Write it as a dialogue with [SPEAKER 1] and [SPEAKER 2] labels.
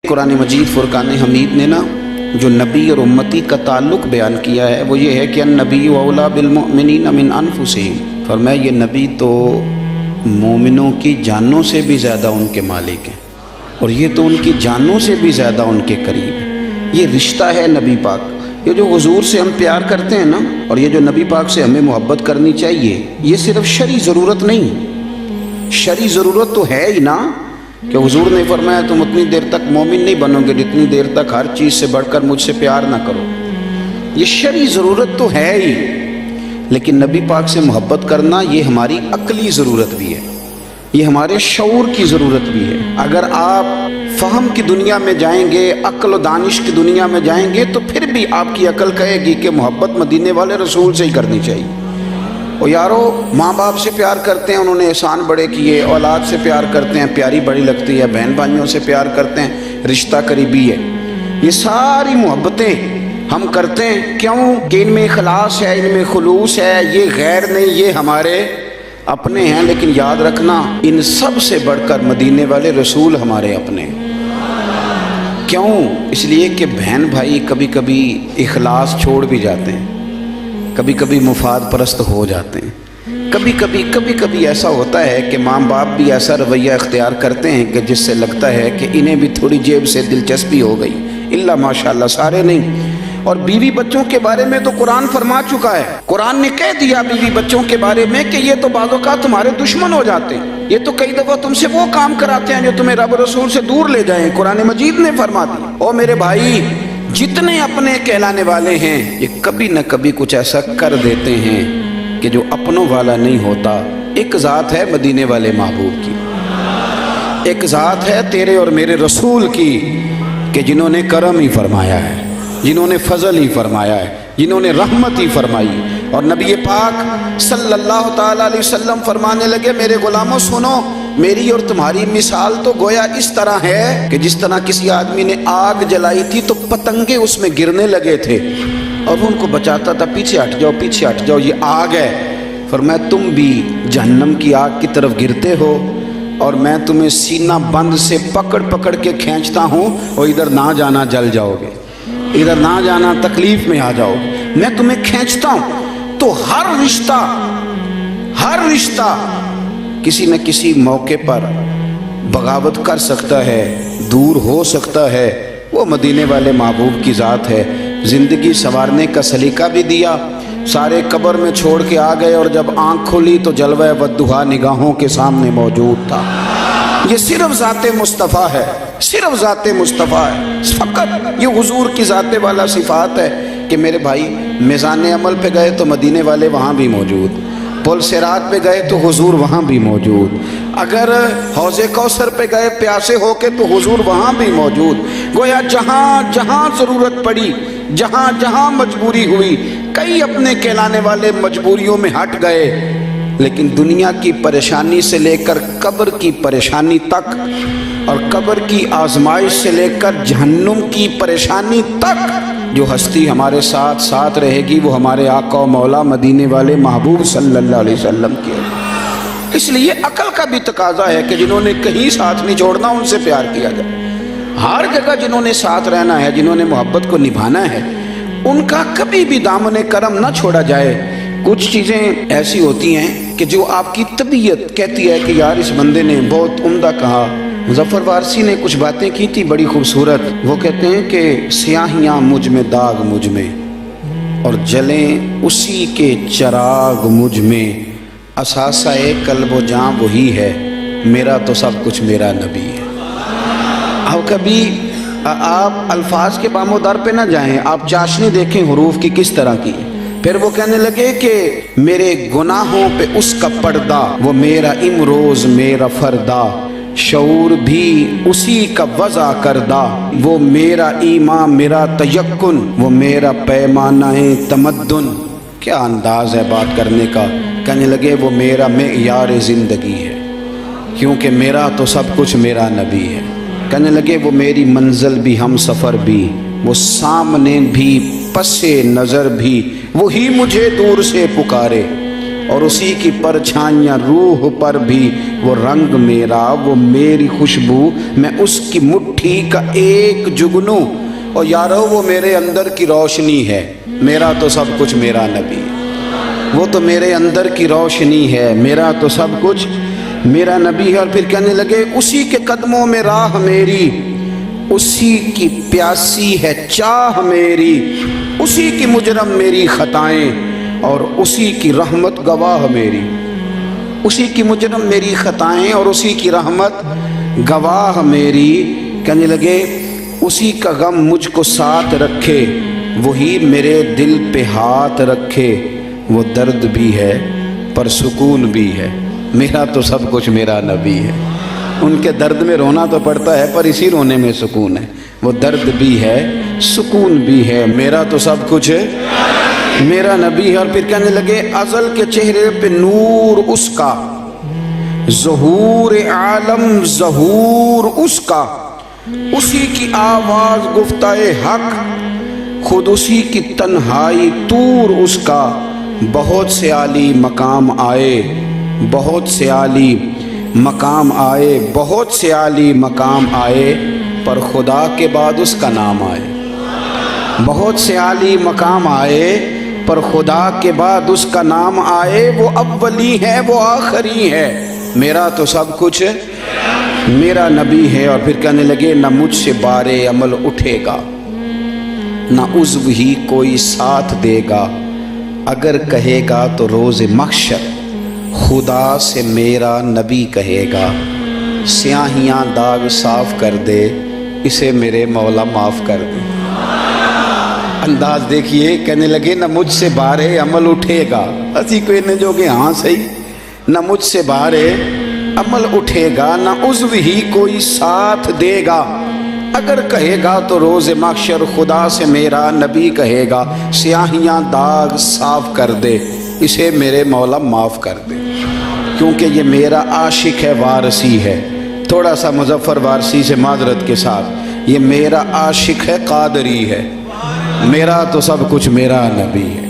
[SPEAKER 1] قرآن مجید فرقان حمید نے نا جو نبی اور امتی کا تعلق بیان کیا ہے وہ یہ ہے کہ النبی اولیٰ بالمؤمنین من انفسہم، فرمایا یہ نبی تو مومنوں کی جانوں سے بھی زیادہ ان کے مالک ہیں اور یہ تو ان کی جانوں سے بھی زیادہ ان کے قریب ہے۔ یہ رشتہ ہے نبی پاک، یہ جو حضور سے ہم پیار کرتے ہیں نا، اور یہ جو نبی پاک سے ہمیں محبت کرنی چاہیے، یہ صرف شرعی ضرورت نہیں، شرعی ضرورت تو ہے ہی نا، کہ حضور نے فرمایا تم اتنی دیر تک مومن نہیں بنو گے جتنی دیر تک ہر چیز سے بڑھ کر مجھ سے پیار نہ کرو۔ یہ شرعی ضرورت تو ہے ہی، لیکن نبی پاک سے محبت کرنا یہ ہماری عقلی ضرورت بھی ہے، یہ ہمارے شعور کی ضرورت بھی ہے۔ اگر آپ فہم کی دنیا میں جائیں گے، عقل و دانش کی دنیا میں جائیں گے، تو پھر بھی آپ کی عقل کہے گی کہ محبت مدینے والے رسول سے ہی کرنی چاہیے۔ اور یارو ماں باپ سے پیار کرتے ہیں، انہوں نے احسان بڑے کیے، اولاد سے پیار کرتے ہیں، پیاری بڑی لگتی ہے، بہن بھائیوں سے پیار کرتے ہیں، رشتہ قریبی ہے۔ یہ ساری محبتیں ہم کرتے ہیں کیوں؟ کہ ان میں اخلاص ہے، ان میں خلوص ہے، یہ غیر نہیں، یہ ہمارے اپنے ہیں۔ لیکن یاد رکھنا ان سب سے بڑھ کر مدینے والے رسول ہمارے اپنے ہیں۔ کیوں؟ اس لیے کہ بہن بھائی کبھی کبھی اخلاص چھوڑ بھی جاتے ہیں، کبھی کبھی مفاد پرست ہو جاتے ہیں، کبھی کبھی ایسا ہوتا ہے کہ ماں باپ بھی ایسا رویہ اختیار کرتے ہیں کہ جس سے لگتا ہے کہ انہیں بھی تھوڑی جیب سے دلچسپی ہو گئی، اللہ ماشاءاللہ سارے نہیں۔ اور بیوی بچوں کے بارے میں تو قرآن فرما چکا ہے، قرآن نے کہہ دیا بیوی بچوں کے بارے میں کہ یہ تو بعض اوقات تمہارے دشمن ہو جاتے ہیں، یہ تو کئی دفعہ تم سے وہ کام کراتے ہیں جو تمہیں رب رسول سے دور لے جائیں۔ قرآن مجید نے فرما دیا، او میرے بھائی جتنے اپنے کہلانے والے ہیں یہ کبھی نہ کبھی کچھ ایسا کر دیتے ہیں کہ جو اپنوں والا نہیں ہوتا۔ ایک ذات ہے مدینے والے محبوب کی، ایک ذات ہے تیرے اور میرے رسول کی کہ جنہوں نے کرم ہی فرمایا ہے، جنہوں نے فضل ہی فرمایا ہے، جنہوں نے رحمت ہی فرمائی۔ اور نبی پاک صلی اللہ تعالیٰ علیہ وسلم فرمانے لگے میرے غلاموں سنو، میری اور تمہاری مثال تو گویا اس طرح ہے کہ جس طرح کسی آدمی نے آگ جلائی تھی تو پتنگے اس میں گرنے لگے تھے اور ان کو بچاتا تھا، پیچھے ہٹ جاؤ پیچھے ہٹ جاؤ، یہ آگ ہے۔ فرمایا تم بھی جہنم کی آگ کی طرف گرتے ہو اور میں تمہیں سینہ بند سے پکڑ کے کھینچتا ہوں اور ادھر نہ جانا جل جاؤ گے، ادھر نہ جانا تکلیف میں آ جاؤ گے، میں تمہیں کھینچتا ہوں۔ تو ہر رشتہ کسی نہ کسی موقع پر بغاوت کر سکتا ہے، دور ہو سکتا ہے، وہ مدینے والے محبوب کی ذات ہے۔ زندگی سنوارنے کا سلیقہ بھی دیا، سارے قبر میں چھوڑ کے آ گئے اور جب آنکھ کھلی تو جلوہ والضحیٰ نگاہوں کے سامنے موجود تھا۔ یہ صرف ذات مصطفیٰ ہے، صرف ذات مصطفیٰ ہے، فقط یہ حضور کی ذات والا صفات ہے کہ میرے بھائی میزان عمل پہ گئے تو مدینے والے وہاں بھی موجود، پل صراط پہ گئے تو حضور وہاں بھی موجود، اگر حوض کوثر پہ گئے پیاسے ہو کے تو حضور وہاں بھی موجود۔ گویا جہاں جہاں ضرورت پڑی، جہاں جہاں مجبوری ہوئی، کئی اپنے کہلانے والے مجبوریوں میں ہٹ گئے، لیکن دنیا کی پریشانی سے لے کر قبر کی پریشانی تک اور قبر کی آزمائش سے لے کر جہنم کی پریشانی تک جو ہستی ہمارے ساتھ ساتھ رہے گی وہ ہمارے آقا و مولا مدینے والے محبوب صلی اللہ علیہ وسلم کی ہے۔ اس لیے عقل کا بھی تقاضا ہے کہ جنہوں نے کہیں ساتھ نہیں چھوڑنا ان سے پیار کیا جائے، ہر جگہ جنہوں نے ساتھ رہنا ہے، جنہوں نے محبت کو نبھانا ہے، ان کا کبھی بھی دامن کرم نہ چھوڑا جائے۔ کچھ چیزیں ایسی ہوتی ہیں کہ جو آپ کی طبیعت کہتی ہے کہ یار اس بندے نے بہت عمدہ کہا۔ مظفر وارسی نے کچھ باتیں کی تھی بڑی خوبصورت، وہ کہتے ہیں کہ سیاہیاں مجھ میں داغ مجھ میں اور جلیں اسی کے چراغ مجھ میں، اثاثہ قلب و جاں وہی ہے، میرا تو سب کچھ میرا نبی ہے۔ اب کبھی آپ الفاظ کے بام و در پہ نہ جائیں، آپ چاشنی دیکھیں حروف کی کس طرح کی۔ پھر وہ کہنے لگے کہ میرے گناہوں پہ اس کا پردہ، وہ میرا امروز میرا فردہ، شعور بھی اسی کا وضع کردہ، وہ میرا ایمان میرا تیقن، وہ میرا پیمانہ تمدن۔ کیا انداز ہے بات کرنے کا۔ کہنے لگے وہ میرا معیار زندگی ہے کیونکہ میرا تو سب کچھ میرا نبی ہے۔ کہنے لگے وہ میری منزل بھی ہم سفر بھی، وہ سامنے بھی پس نظر بھی، وہی مجھے دور سے پکارے، اور اسی کی پرچھائیاں روح پر بھی، وہ رنگ میرا، وہ میری خوشبو، میں اس کی مٹھی کا ایک جگنو، اور یارو وہ میرے اندر کی روشنی ہے، میرا تو سب کچھ میرا نبی، وہ تو میرے اندر کی روشنی ہے، میرا تو سب کچھ میرا نبی ہے۔ اور پھر کہنے لگے اسی کے قدموں میں راہ میری، اسی کی پیاسی ہے چاہ میری، اسی کی مجرم میری خطائیں اور اسی کی رحمت گواہ میری، اسی کی مجرم میری خطائیں اور اسی کی رحمت گواہ میری۔ کہنے لگے اسی کا غم مجھ کو ساتھ رکھے، وہی میرے دل پہ ہاتھ رکھے، وہ درد بھی ہے پر سکون بھی ہے، میرا تو سب کچھ میرا نبی ہے۔ ان کے درد میں رونا تو پڑتا ہے پر اسی رونے میں سکون ہے، وہ درد بھی ہے سکون بھی ہے، میرا تو سب کچھ میرا نبی ہے۔ اور پھر کہنے لگے ازل کے چہرے پہ نور اس کا، ظہور عالم ظہور اس کا، اسی کی آواز گفتہ حق، خود اسی کی تنہائی طور اس کا، بہت سے عالی مقام آئے، بہت سے عالی مقام آئے، بہت سے عالی مقام آئے، پر خدا کے بعد اس کا نام آئے، بہت سے عالی مقام آئے پر خدا کے بعد اس کا نام آئے، وہ اولی ہے وہ آخری ہے، میرا تو سب کچھ میرا نبی ہے۔ اور پھر کہنے لگے نہ مجھ سے بارے عمل اٹھے گا، نہ عضو ہی کوئی ساتھ دے گا، اگر کہے گا تو روز محشر خدا سے میرا نبی کہے گا، سیاہیاں داغ صاف کر دے، اسے میرے مولا معاف کر دے۔ انداز دیکھیے، کہنے لگے نہ مجھ سے بارے عمل اٹھے گا، اسی کو انہیں جو کہ ہاں صحیح، نہ مجھ سے بارے عمل اٹھے گا، نہ عضو ہی کوئی ساتھ دے گا، اگر کہے گا تو روز محشر خدا سے میرا نبی کہے گا، سیاہیاں داغ صاف کر دے، اسے میرے مولا معاف کر دے، کیونکہ یہ میرا عاشق ہے وارثی ہے۔ تھوڑا سا مظفر وارثی سے معذرت کے ساتھ، یہ میرا عاشق ہے قادری ہے، میرا تو سب کچھ میرا نبی ہے۔